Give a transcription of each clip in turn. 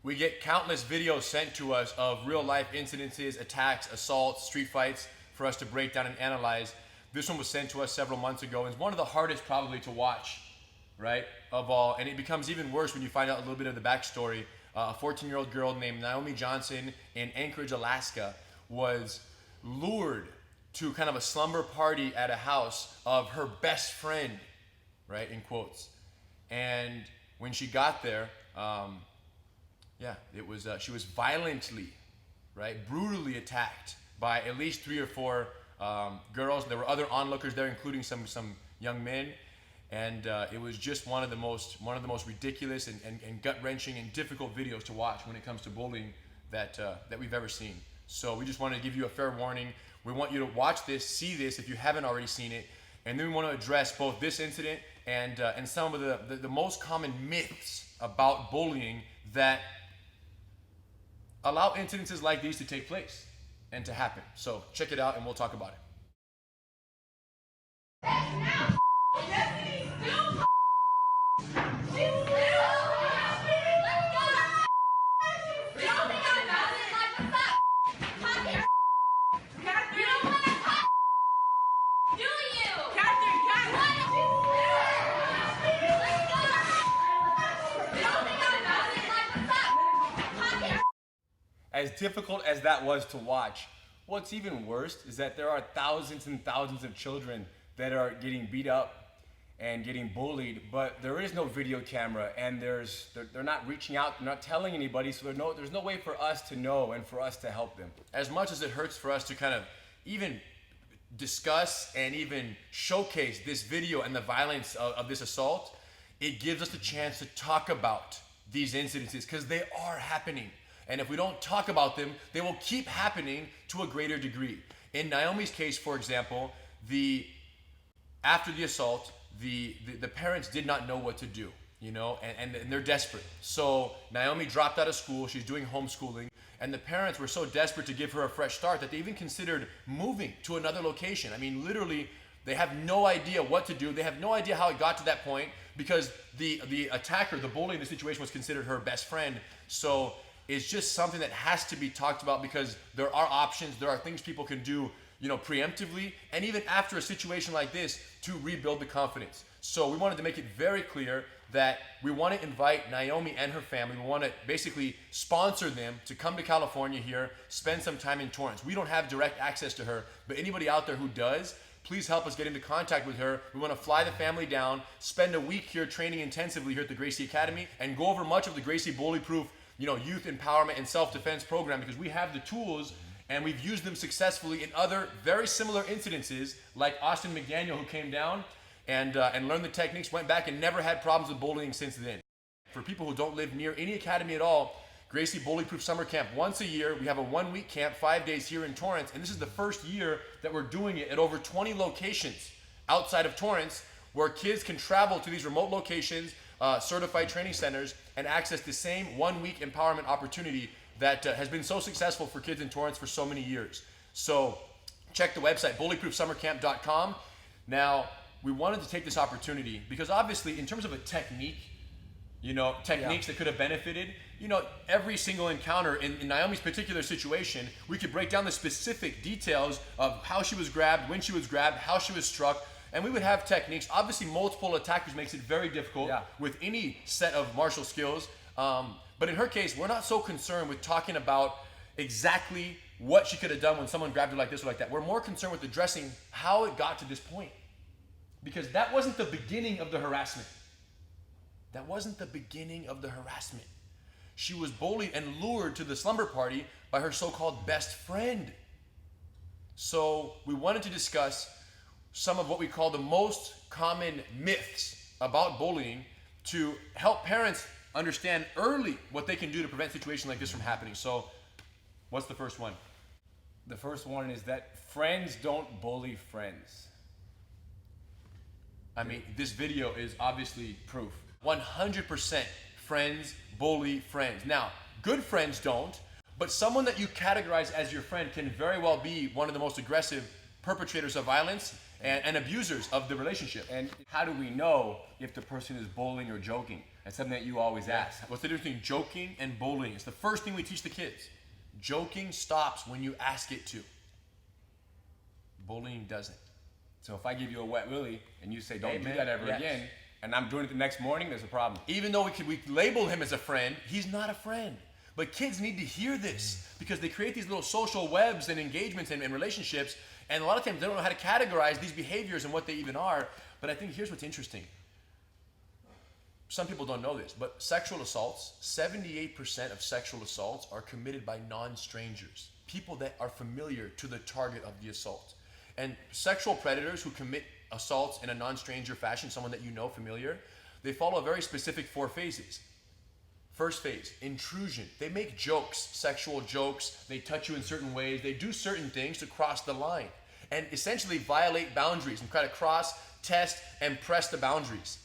We get countless videos sent to us of real life incidences, attacks, assaults, street fights for us to break down and analyze. This one was sent to us several months ago, and it's one of the hardest probably to watch, right, of all. And it becomes even worse when you find out a little bit of the backstory. A 14-year-old girl named Naomi Johnson in Anchorage, Alaska, was lured to kind of a slumber party at a house of her best friend, right, in quotes. And when she got there, she was violently, right, brutally attacked by at least 3 or 4 girls. There were other onlookers there, including some young men. And it was just one of the most ridiculous and gut-wrenching and difficult videos to watch when it comes to bullying that we've ever seen. So we just wanted to give you a fair warning. We want you to watch this, see this if you haven't already seen it, and then we want to address both this incident and some of the most common myths about bullying that allow incidences like these to take place and to happen. So check it out and we'll talk about it. As difficult as that was to watch, what's even worse is that there are thousands and thousands of children that are getting beat up and getting bullied, but there is no video camera, and they're not reaching out, they're not telling anybody, so there's no way for us to know and for us to help them. As much as it hurts for us to kind of even discuss and even showcase this video and the violence of this assault, it gives us the chance to talk about these incidences because they are happening. And if we don't talk about them, they will keep happening to a greater degree. In Naomi's case, for example, after the assault, the parents did not know what to do, you know, and they're desperate. So Naomi dropped out of school, she's doing homeschooling, and the parents were so desperate to give her a fresh start that they even considered moving to another location. I mean, literally, they have no idea what to do. They have no idea how it got to that point because the attacker, the bully in the situation was considered her best friend. So it's just something that has to be talked about because there are options, there are things people can do, you know, preemptively, and even after a situation like this to rebuild the confidence. So we wanted to make it very clear that we want to invite Naomi and her family. We want to basically sponsor them to come to California here, spend some time in Torrance. We don't have direct access to her, but anybody out there who does, please help us get into contact with her. We want to fly the family down, spend a week here training intensively here at the Gracie Academy, and go over much of the Gracie Bullyproof, you know, youth empowerment and self-defense program, because we have the tools and we've used them successfully in other very similar incidences, like Austin McDaniel, who came down and learned the techniques, went back and never had problems with bullying since then. For people who don't live near any academy at all, Gracie Bullyproof Summer Camp, once a year, we have a 1-week camp, 5 days here in Torrance, and this is the first year that we're doing it at over 20 locations outside of Torrance, where kids can travel to these remote locations, certified training centers, and access the same 1-week empowerment opportunity that has been so successful for kids in Torrance for so many years. So check the website, bullyproofsummercamp.com. Now, we wanted to take this opportunity because obviously in terms of a technique, you know, techniques that could have benefited, you know, every single encounter in Naomi's particular situation, we could break down the specific details of how she was grabbed, when she was grabbed, how she was struck, and we would have techniques. Obviously, multiple attackers makes it very difficult with any set of martial skills. But in her case, we're not so concerned with talking about exactly what she could have done when someone grabbed her like this or like that. We're more concerned with addressing how it got to this point. Because that wasn't the beginning of the harassment. That wasn't the beginning of the harassment. She was bullied and lured to the slumber party by her so-called best friend. So we wanted to discuss some of what we call the most common myths about bullying to help parents understand early what they can do to prevent situations like this from happening. So what's the first one? The first one is that friends don't bully friends. I mean, this video is obviously proof. 100% friends bully friends. Now, good friends don't, but someone that you categorize as your friend can very well be one of the most aggressive perpetrators of violence and abusers of the relationship. And how do we know if the person is bullying or joking? That's something that you always ask. What's the difference between joking and bullying? It's the first thing we teach the kids. Joking stops when you ask it to. Bullying doesn't. So if I give you a wet willy and you say, don't Hey, do man, that ever yes. again, and I'm doing it the next morning, there's a problem. Even though we label him as a friend, he's not a friend. But kids need to hear this because they create these little social webs and engagements and relationships, and a lot of times they don't know how to categorize these behaviors and what they even are. But I think here's what's interesting. Some people don't know this, but sexual assaults, 78% of sexual assaults are committed by non-strangers, people that are familiar to the target of the assault. And sexual predators who commit assaults in a non-stranger fashion, someone that you know, familiar, they follow a very specific 4 phases. First phase, intrusion. They make jokes, sexual jokes. They touch you in certain ways. They do certain things to cross the line and essentially violate boundaries and try to cross, test, and press the boundaries.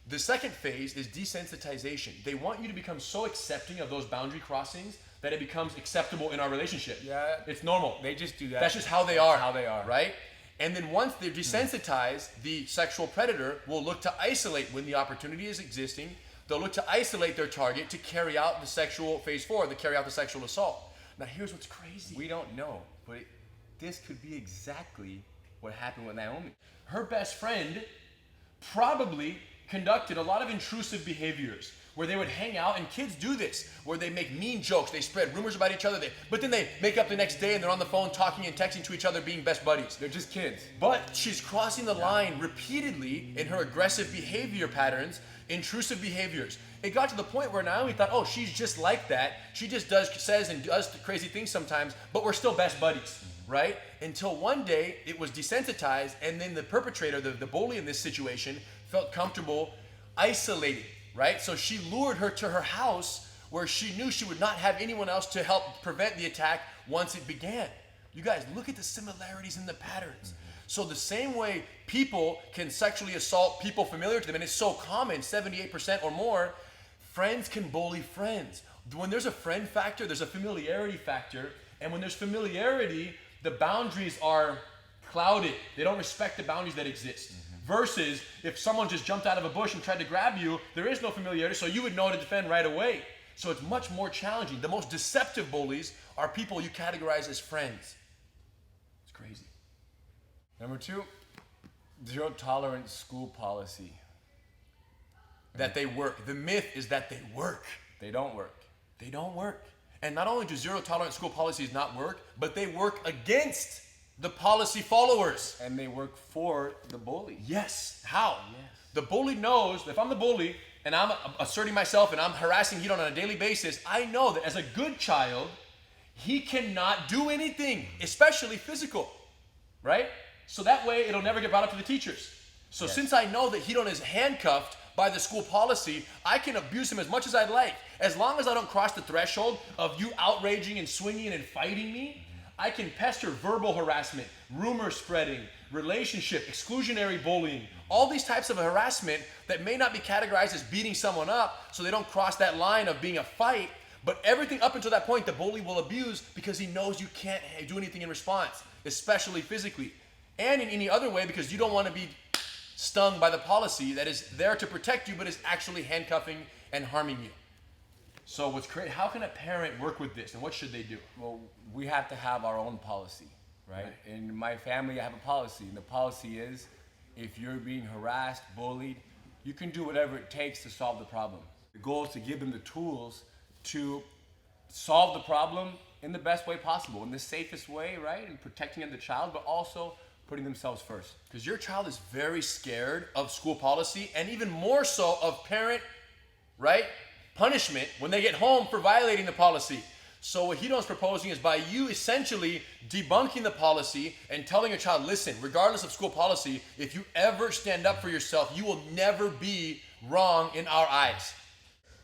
The second phase is desensitization. They want you to become so accepting of those boundary crossings that it becomes acceptable in our relationship. Yeah. It's normal. They just do that. That's just how they are. How they are. Right? And then once they're desensitized, the sexual predator will look to isolate when the opportunity is existing. They'll look to isolate their target to carry out the sexual phase 4, to carry out the sexual assault. Now here's what's crazy. We don't know, but this could be exactly what happened with Naomi. Her best friend probably conducted a lot of intrusive behaviors where they would hang out, and kids do this, where they make mean jokes, they spread rumors about each other, but then they make up the next day and they're on the phone talking and texting to each other, being best buddies. They're just kids. But she's crossing the line repeatedly in her aggressive behavior patterns, intrusive behaviors. It got to the point where Naomi thought, oh, she's just like that. She just says and does crazy things sometimes, but we're still best buddies, right? Until one day it was desensitized, and then the perpetrator, the bully in this situation, felt comfortable isolating, right? So she lured her to her house where she knew she would not have anyone else to help prevent the attack once it began. You guys, look at the similarities in the patterns. So the same way people can sexually assault people familiar to them, and it's so common, 78% or more, friends can bully friends. When there's a friend factor, there's a familiarity factor, and when there's familiarity, the boundaries are clouded. They don't respect the boundaries that exist. Versus if someone just jumped out of a bush and tried to grab you, there is no familiarity, so you would know to defend right away. So it's much more challenging. The most deceptive bullies are people you categorize as friends. It's crazy. Number 2, zero tolerance school policy. That they work. The myth is that they work. They don't work. They don't work. And not only do zero tolerance school policies not work, but they work against the policy followers. And they work for the bully. Yes. How? Yes. The bully knows that if I'm the bully and I'm asserting myself and I'm harassing Hidon on a daily basis, I know that as a good child, he cannot do anything, especially physical, right? So that way it'll never get brought up to the teachers. So since I know that Hidon is handcuffed by the school policy, I can abuse him as much as I'd like. As long as I don't cross the threshold of you outraging and swinging and fighting me, I can pester verbal harassment, rumor spreading, relationship, exclusionary bullying, all these types of harassment that may not be categorized as beating someone up, so they don't cross that line of being a fight, but everything up until that point the bully will abuse because he knows you can't do anything in response, especially physically, and in any other way because you don't want to be stung by the policy that is there to protect you but is actually handcuffing and harming you. So what's crazy, how can a parent work with this and what should they do? Well, we have to have our own policy, right? In my family, I have a policy, and the policy is if you're being harassed, bullied, you can do whatever it takes to solve the problem. The goal is to give them the tools to solve the problem in the best way possible, in the safest way, right? And protecting the child, but also putting themselves first. Because your child is very scared of school policy and even more so of parent, right, punishment when they get home for violating the policy. So what Hidon's proposing is by you essentially debunking the policy and telling your child, listen, regardless of school policy, if you ever stand up for yourself, you will never be wrong in our eyes.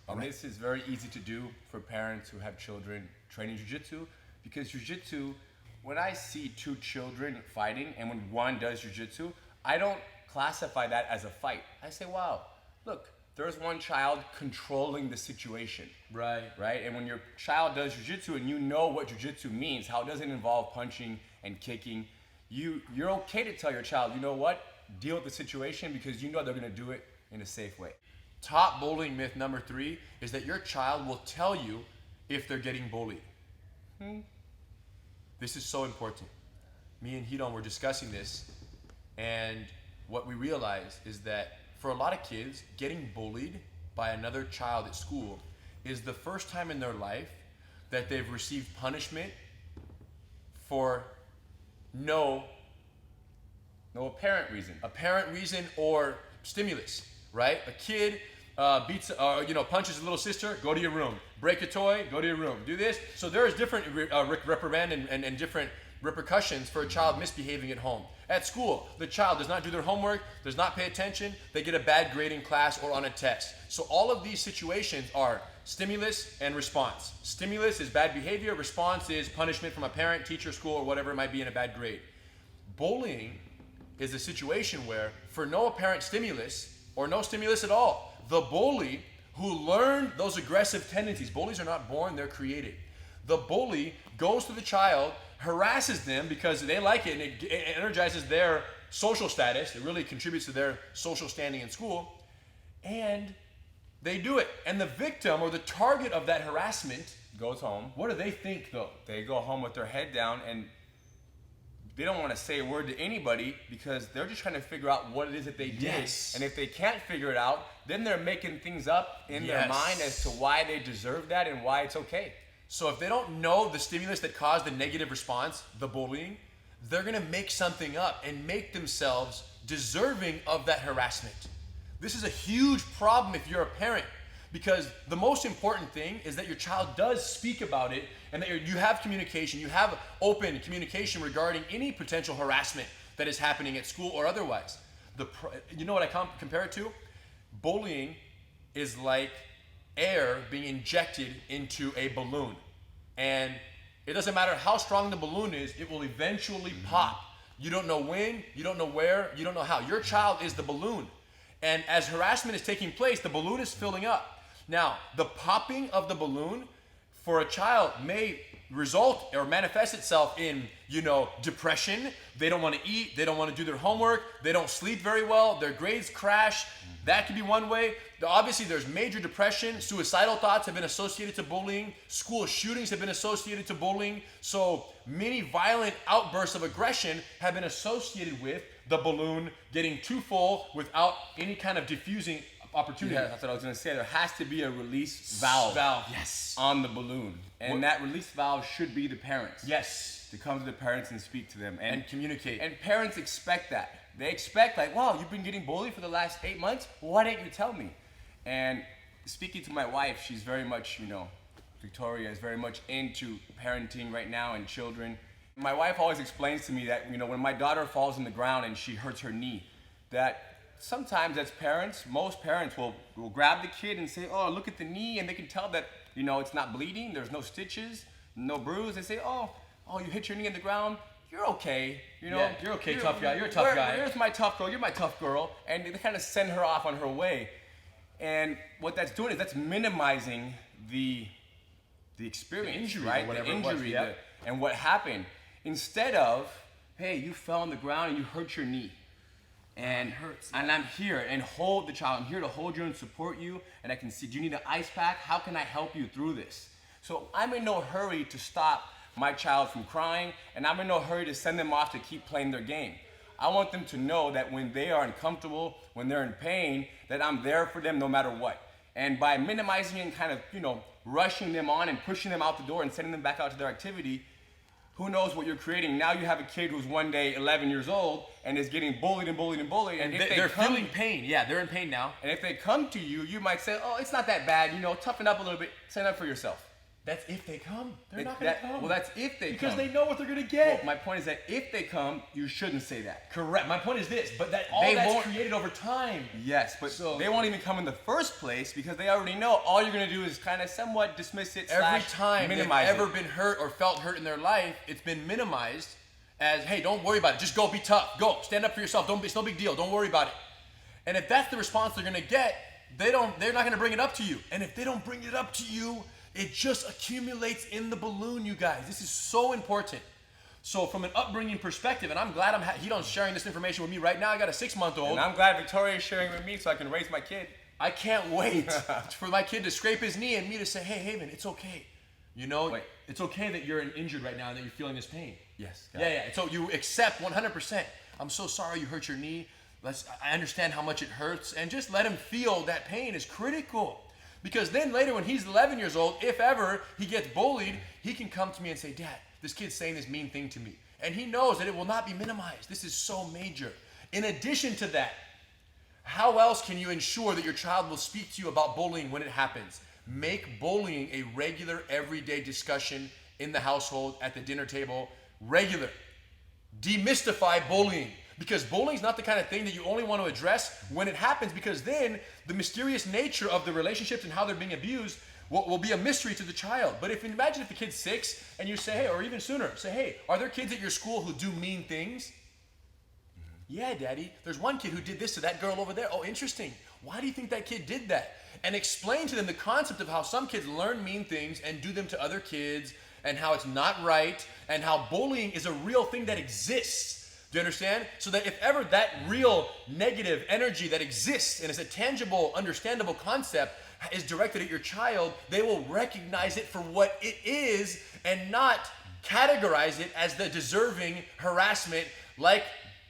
And this is very easy to do for parents who have children training jiu-jitsu, because jiu-jitsu, when I see 2 children fighting and when one does jiu-jitsu, I don't classify that as a fight. I say, wow, look, there's one child controlling the situation. Right. Right? And when your child does jiu-jitsu and you know what jiu-jitsu means, how it doesn't involve punching and kicking, you're okay to tell your child, you know what? Deal with the situation because you know they're going to do it in a safe way. top bullying myth number 3 is that your child will tell you if they're getting bullied. This is so important. Me and Hidon were discussing this, and what we realized is that for a lot of kids, getting bullied by another child at school is the first time in their life that they've received punishment for no apparent reason or stimulus, right? A kid beats, punches his little sister, go to your room. Break a toy, go to your room. Do this. So there's different reprimand and different repercussions for a child misbehaving at home. At school, the child does not do their homework, does not pay attention, they get a bad grade in class or on a test. So all of these situations are stimulus and response. Stimulus is bad behavior, response is punishment from a parent, teacher, school, or whatever it might be in a bad grade. Bullying is a situation where, for no apparent stimulus, or no stimulus at all, the bully who learned those aggressive tendencies, bullies are not born, they're created. The bully goes to the child, harasses them because they like it and it energizes their social status, it really contributes to their social standing in school, and they do it. And the victim or the target of that harassment goes home. What do they think though? They go home with their head down and they don't want to say a word to anybody because they're just trying to figure out what it is that they did. Yes. And if they can't figure it out, then they're making things up in their mind as to why they deserve that and why it's okay. So if they don't know the stimulus that caused the negative response, the bullying, they're going to make something up and make themselves deserving of that harassment. This is a huge problem if you're a parent, because the most important thing is that your child does speak about it and that you have communication, you have open communication regarding any potential harassment that is happening at school or otherwise. You know what I compare it to? Bullying is like air being injected into a balloon. And it doesn't matter how strong the balloon is, it will eventually pop. You don't know when, you don't know where, you don't know how. Your child is the balloon. And as harassment is taking place, the balloon is filling up. Now, the popping of the balloon for a child may result or manifest itself in, depression. They don't want to eat, they don't want to do their homework, they don't sleep very well, their grades crash. That could be one way. Obviously, there's major depression. Suicidal thoughts have been associated to bullying. School shootings have been associated to bullying. So many violent outbursts of aggression have been associated with the balloon getting too full without any kind of diffusing opportunity. Yeah, that's what I was going to say. There has to be a release valve Yes. on the balloon. And that release valve should be the parents. Yes. To come to the parents and speak to them. And communicate. And parents expect that. They expect, like, wow, you've been getting bullied for the last 8 months? Why didn't you tell me? And speaking to my wife, she's very much, Victoria is very much into parenting right now and children. My wife always explains to me that, when my daughter falls on the ground and she hurts her knee, that sometimes as parents, most parents will grab the kid and say, oh, look at the knee, and they can tell that, it's not bleeding, there's no stitches, no bruise. They say, oh, you hit your knee on the ground, you're okay, you're okay, tough guy, you're a tough guy. Here's my tough girl, you're my tough girl, and they kind of send her off on her way. And what that's doing is that's minimizing the experience, the injury, right? Or whatever the injury, and what happened. Instead of, hey, you fell on the ground and you hurt your knee. And I'm here and hold the child. I'm here to hold you and support you. And I can see, do you need an ice pack? How can I help you through this? So I'm in no hurry to stop my child from crying, and I'm in no hurry to send them off to keep playing their game. I want them to know that when they are uncomfortable, when they're in pain, that I'm there for them no matter what. And by minimizing and kind of, rushing them on and pushing them out the door and sending them back out to their activity, who knows what you're creating. Now you have a kid who's one day 11 years old and is getting bullied and bullied and bullied. And they're feeling pain. Yeah, they're in pain now. And if they come to you, you might say, oh, it's not that bad. Toughen up a little bit. Stand up for yourself. That's if they come. They're not going to come. Well, that's if they come. Because they know what they're going to get. Well, my point is that if they come, you shouldn't say that. Correct. My point is this, but that's created over time. Yes, but they won't even come in the first place because they already know all you're going to do is kind of somewhat dismiss it. Every time they've ever it. been hurt or felt hurt in their life, it's been minimized as, hey, don't worry about it. Just go, be tough. Go, stand up for yourself. It's no big deal. Don't worry about it. And if that's the response they're going to get, they're not going to bring it up to you. And if they don't bring it up to you, it just accumulates in the balloon, you guys. This is so important. So from an upbringing perspective, and I'm glad Hidon's sharing this information with me right now. I got a 6-month-old. And I'm glad Victoria's sharing with me so I can raise my kid. I can't wait for my kid to scrape his knee and me to say, hey, Haven, it's okay. You know, Wait. it's okay that you're injured right now and that you're feeling this pain. Yes. Yeah. So you accept 100%. I'm so sorry you hurt your knee. I understand how much it hurts. And just let him feel that pain is critical. Because then later when he's 11 years old, if ever he gets bullied, he can come to me and say, Dad, this kid's saying this mean thing to me. And he knows that it will not be minimized. This is so major. In addition to that, how else can you ensure that your child will speak to you about bullying when it happens? Make bullying a regular, everyday discussion in the household, at the dinner table, regular. Demystify bullying. Because bullying is not the kind of thing that you only want to address when it happens, because then the mysterious nature of the relationships and how they're being abused will be a mystery to the child. But imagine if the kid's 6 and you say, hey, or even sooner, say, hey, are there kids at your school who do mean things? Yeah, Daddy, there's one kid who did this to that girl over there. Oh, interesting. Why do you think that kid did that? And explain to them the concept of how some kids learn mean things and do them to other kids, and how it's not right, and how bullying is a real thing that exists. Do you understand? So that if ever that real negative energy that exists and is a tangible, understandable concept is directed at your child, they will recognize it for what it is and not categorize it as the deserving harassment like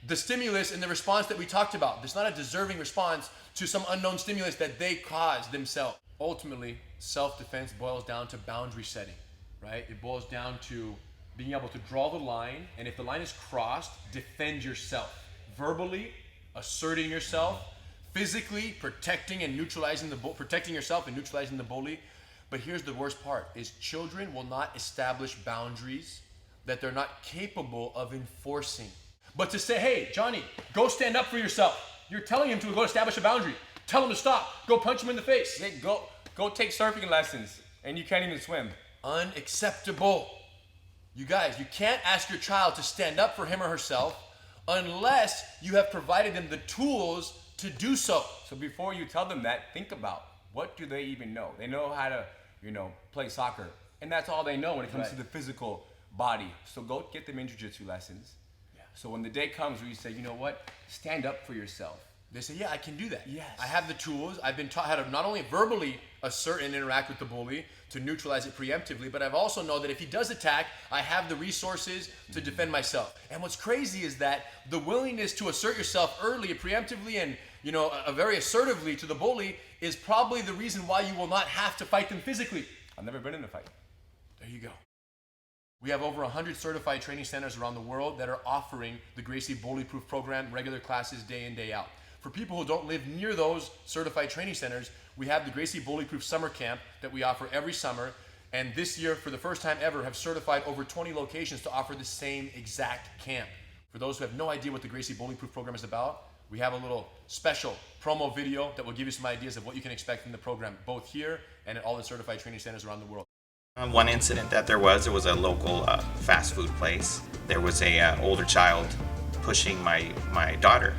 the stimulus and the response that we talked about. There's not a deserving response to some unknown stimulus that they caused themselves. Ultimately, self-defense boils down to boundary setting, right? It boils down to being able to draw the line, and if the line is crossed, defend yourself. Verbally, asserting yourself. Physically, protecting yourself and neutralizing the bully. But here's the worst part, is children will not establish boundaries that they're not capable of enforcing. But to say, hey, Johnny, go stand up for yourself. You're telling him to go establish a boundary. Tell him to stop. Go punch him in the face. Hey, go take surfing lessons, and you can't even swim. Unacceptable. You guys, you can't ask your child to stand up for him or herself unless you have provided them the tools to do so. So before you tell them that, think about, what do they even know? They know how to, play soccer. And that's all they know when it comes to the physical body. So go get them in jiu-jitsu lessons. Yeah. So when the day comes where you say, you know what, stand up for yourself. They say, yeah, I can do that. Yes. I have the tools. I've been taught how to not only verbally assert and interact with the bully to neutralize it preemptively, but I've also know that if he does attack, I have the resources to defend myself. And what's crazy is that the willingness to assert yourself early, preemptively, and very assertively to the bully is probably the reason why you will not have to fight them physically. I've never been in a fight. There you go. We have over 100 certified training centers around the world that are offering the Gracie BULLYPROOF program, regular classes day in, day out. For people who don't live near those certified training centers, we have the Gracie BULLYPROOF Summer Camp that we offer every summer. And this year, for the first time ever, have certified over 20 locations to offer the same exact camp. For those who have no idea what the Gracie BULLYPROOF program is about, we have a little special promo video that will give you some ideas of what you can expect from the program, both here and at all the certified training centers around the world. One incident that there was a local fast food place. There was a older child pushing my daughter.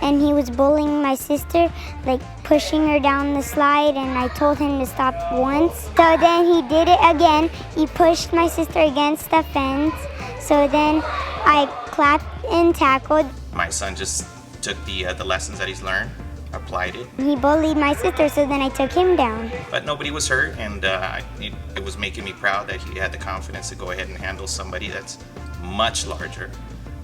And he was bullying my sister, like pushing her down the slide, and I told him to stop once. So then he did it again. He pushed my sister against the fence. So then I clapped and tackled. My son just took the lessons that he's learned, applied it. He bullied my sister, so then I took him down. But nobody was hurt, and it was making me proud that he had the confidence to go ahead and handle somebody that's much larger,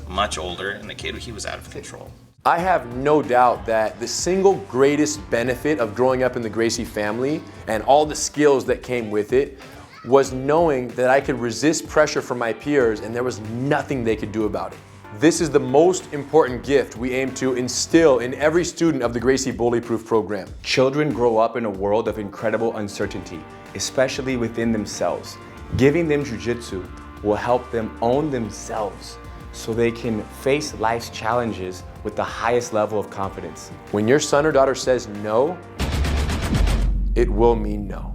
much older, and the kid, he was out of control. I have no doubt that the single greatest benefit of growing up in the Gracie family and all the skills that came with it was knowing that I could resist pressure from my peers and there was nothing they could do about it. This is the most important gift we aim to instill in every student of the Gracie BULLYPROOF program. Children grow up in a world of incredible uncertainty, especially within themselves. Giving them jiu-jitsu will help them own themselves so they can face life's challenges with the highest level of confidence. When your son or daughter says no, it will mean no.